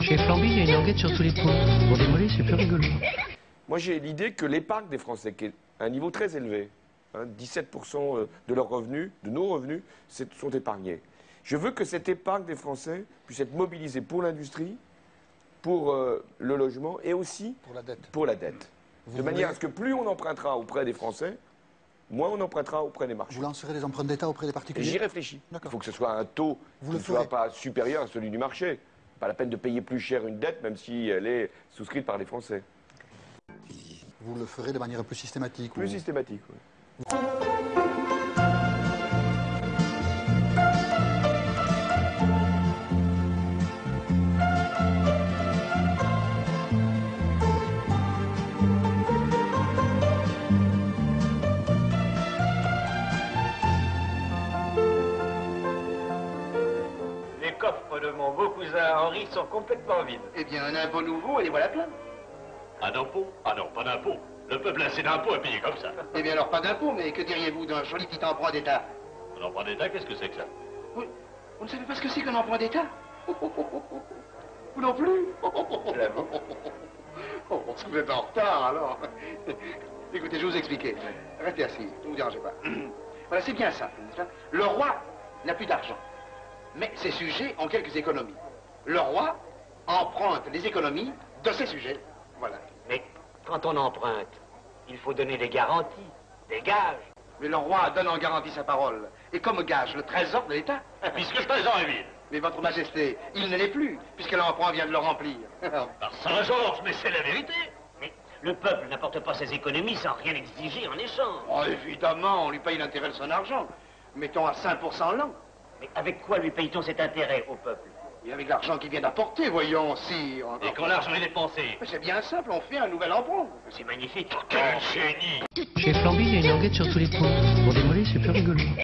Chez Flamby, il y a une languette sur tous les pots. Pour démolir, c'est plus rigolo. Moi, j'ai l'idée que l'épargne des Français, qui est à un niveau très élevé, 17% de leurs revenus, de nos revenus, sont épargnés. Je veux que cette épargne des Français puisse être mobilisée pour l'industrie, pour le logement et aussi pour la dette. De manière à ce que plus on empruntera auprès des Français, moins on empruntera auprès des marchés. Vous lancerez des emprunts d'État auprès des particuliers? J'y réfléchis. Il faut que ce soit un taux qui ne soit pas supérieur à celui du marché. Pas la peine de payer plus cher une dette, même si elle est souscrite par les Français. Vous le ferez de manière plus systématique? Plus systématique, oui. Les coffres de mon beau cousin Henri sont complètement vides. Eh bien, un impôt nouveau et les voilà pleins. Un impôt? Ah non, pas d'impôt. Le peuple a assez d'impôts à payer comme ça. Eh bien, alors pas d'impôt, mais que diriez-vous d'un joli petit emprunt d'État? Un emprunt d'État, qu'est-ce que c'est que ça? Vous ne savez pas ce que c'est qu'un emprunt d'État? Vous non plus? Oh, vous êtes en retard, alors. Écoutez, je vais vous expliquer. Restez assis, ne vous dérangez pas. Voilà, c'est bien simple, n'est-ce pas? Le roi n'a plus d'argent, mais ses sujets ont quelques économies. Le roi emprunte les économies de ses sujets. Voilà. Mais quand on emprunte, il faut donner des garanties, des gages. Mais le roi donne en garantie sa parole. Et comme gage, le trésor de l'État. Puisque le trésor est vide. Mais votre majesté, il ne l'est plus, puisque l'emprunt vient de le remplir. Par Saint-Georges, mais c'est la vérité. Mais le peuple n'apporte pas ses économies sans rien exiger en échange. Oh, évidemment, on lui paye l'intérêt de son argent. Mettons à 5% l'an. Mais avec quoi lui paye-t-on cet intérêt au peuple? Et avec l'argent qu'il vient d'apporter, voyons, si... Et quand l'argent est dépensé? C'est bien simple, on fait un nouvel emprunt. C'est magnifique. Quel génie! Chez Flamby, il y a une languette sur tous les pots. Pour démolir, c'est plus rigolo.